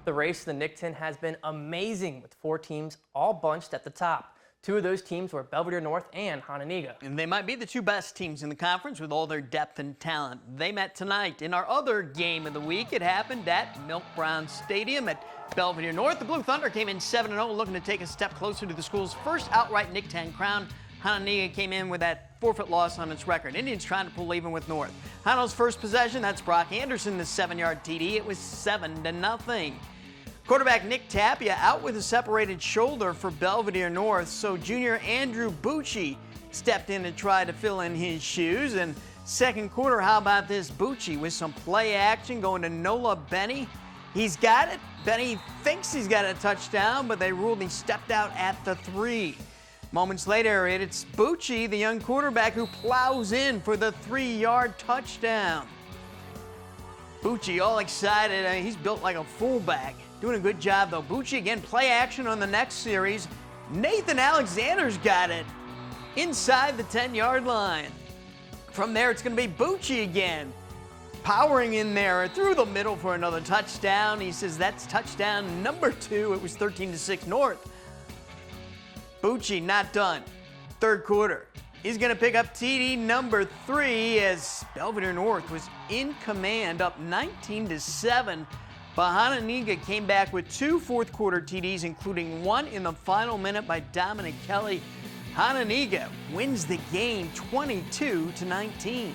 The race in the Nick 10 has been amazing with 4 teams all bunched at the top. 2 of those teams were Belvidere North and Hononegah. And they might be the 2 best teams in the conference with all their depth and talent. They met tonight. In our other game of the week, it happened at Milk Brown Stadium at Belvidere North. The Blue Thunder came in 7-0, looking to take a step closer to the school's first outright Nick 10 crown. Hononegah came in with that forfeit loss on its record. Indians trying to pull even with North. Hono's first possession, that's Brock Anderson, the 7-yard TD. It was 7-0. Quarterback Nick Tapia out with a separated shoulder for Belvidere North, so junior Andrew Bucci stepped in to try to fill in his shoes. And second quarter, how about this? Bucci with some play action going to Nola Benny. He's got it. Benny thinks he's got a touchdown, but they ruled he stepped out at the 3. Moments later, it's Bucci, the young quarterback, who plows in for the 3-yard touchdown. Bucci all excited. He's built like a fullback. Doing a good job, though. Bucci again, play action on the next series. Nathan Alexander's got it inside the 10-yard line. From there, it's going to be Bucci again, powering in there through the middle for another touchdown. He says that's touchdown number 2. It was 13-6 North. Bucci not done. Third quarter. He's going to pick up TD number 3 as Belvidere North was in command, up 19-7. But Hononegah came back with 2 fourth-quarter TDs, including 1 in the final minute by Dominic Kelly. Hononegah wins the game 22-19.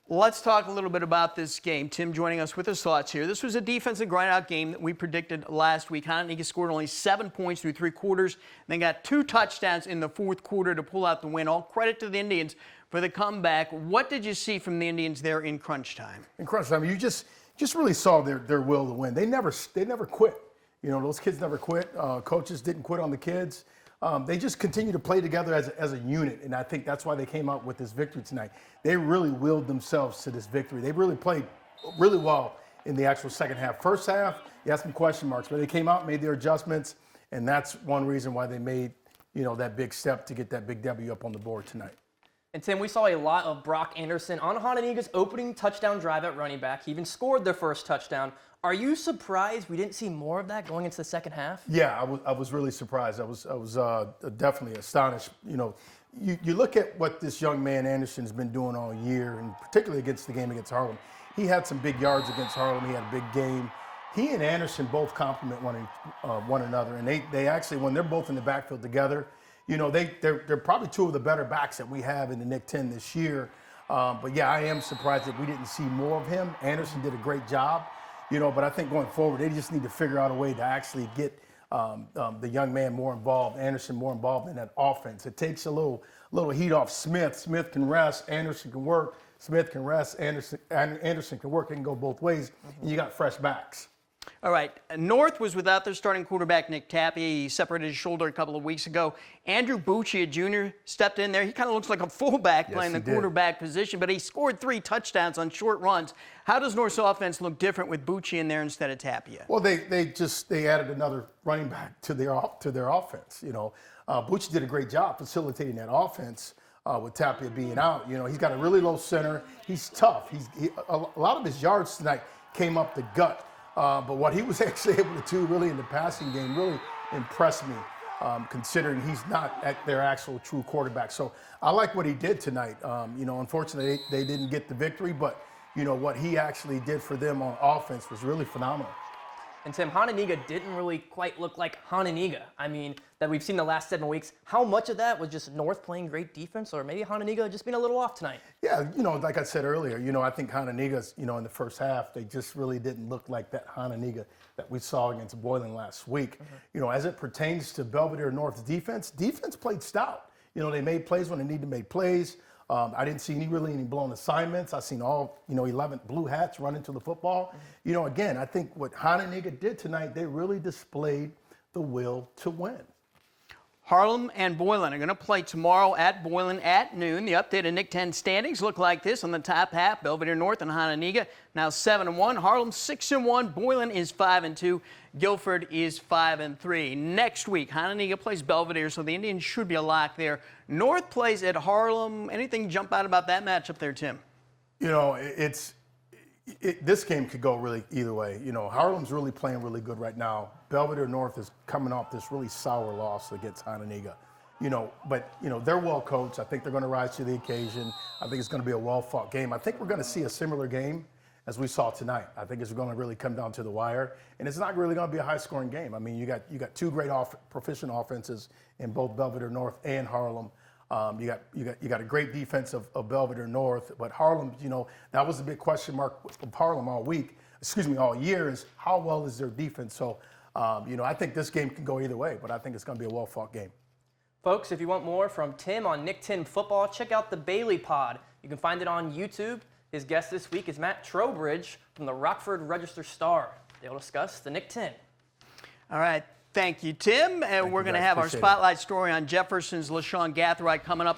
Let's talk a little bit about this game. Tim joining us with his thoughts here. This was a defensive grind-out game that we predicted last week. Hononegah scored only 7 points through 3 quarters. They got 2 touchdowns in the fourth quarter to pull out the win. All credit to the Indians for the comeback. What did you see from the Indians there in crunch time? In crunch time, you just really saw their will to win. They never quit. You know, those kids never quit. Coaches didn't quit on the kids. They just continue to play together as a unit, and I think that's why they came out with this victory tonight. They really willed themselves to this victory. They really played really well in the actual second half. First half, you had some question marks, but they came out, made their adjustments, and that's one reason why they made, you know, that big step to get that big W up on the board tonight. And Tim, we saw a lot of Brock Anderson on Hononegah's opening touchdown drive at running back. He even scored their first touchdown. Are you surprised we didn't see more of that going into the second half? Yeah, I was really surprised. I was definitely astonished. You know, you look at what this young man Anderson's been doing all year, and particularly against the game against Harlem. He had some big yards against Harlem. He had a big game. He and Anderson both complement one another, and they actually, when they're both in the backfield together, you know, they're probably 2 of the better backs that we have in the Nick 10 this year. But yeah, I am surprised that we didn't see more of him. Anderson did a great job, you know, but I think going forward, they just need to figure out a way to actually get the young man more involved, Anderson more involved in that offense. It takes a little heat off Smith. Smith can rest, Anderson can work. Smith can rest, Anderson can work. It can go both ways, and you got fresh backs. All right, North was without their starting quarterback, Nick Tapia. He separated his shoulder a couple of weeks ago. Andrew Bucci, a junior, stepped in there. He kind of looks like a fullback playing the quarterback position, but he scored 3 touchdowns on short runs. How does North's offense look different with Bucci in there instead of Tapia? Well, they added another running back to their offense. You know, Bucci did a great job facilitating that offense with Tapia being out. You know, he's got a really low center. He's tough. A lot of his yards tonight came up the gut. But what he was actually able to do really in the passing game really impressed me, considering he's not their actual true quarterback. So I like what he did tonight. You know, unfortunately, they didn't get the victory, but, you know, what he actually did for them on offense was really phenomenal. And Tim, Hononegah didn't really quite look like Hononegah. I mean, that we've seen the last 7 weeks. How much of that was just North playing great defense, or maybe Hononegah just being a little off tonight? Yeah, you know, like I said earlier, you know, I think Hononegah's, you know, in the first half, they just really didn't look like that Hononegah that we saw against Boylan last week. You know, as it pertains to Belvidere North's defense played stout. You know, they made plays when they needed to make plays. I didn't see any blown assignments. I seen all, you know, 11 blue hats running to the football. You know, again, I think what Hononegah did tonight, they really displayed the will to win. Harlem and Boylan are going to play tomorrow at Boylan at noon. The updated Nick 10 standings look like this on the top half. Belvidere North and Hononegah now 7-1. Harlem 6-1. Boylan is 5-2. Guilford is 5-3. Next week, Hononegah plays Belvidere, so the Indians should be a lock there. North plays at Harlem. Anything jump out about that matchup there, Tim? You know, This game could go really either way. You know, Harlem's really playing really good right now. Belvidere North is coming off this really sour loss against Hononegah. You know, but, you know, they're well coached. I think they're going to rise to the occasion. I think it's going to be a well-fought game. I think we're going to see a similar game as we saw tonight. I think it's going to really come down to the wire, and it's not really going to be a high-scoring game. I mean, you got two great proficient offenses in both Belvidere North and Harlem. You got a great defense of Belvidere North, but Harlem, you know, that was a big question mark from Harlem all year, is how well is their defense? So, you know, I think this game can go either way, but I think it's going to be a well-fought game. Folks, if you want more from Tim on Nick 10 football, check out the Bailey Pod. You can find it on YouTube. His guest this week is Matt Trowbridge from the Rockford Register-Star. They'll discuss the Nick 10. All right. Thank you, Tim. And we're going to have our Appreciate it. spotlight story on Jefferson's LaShawn Gathright coming up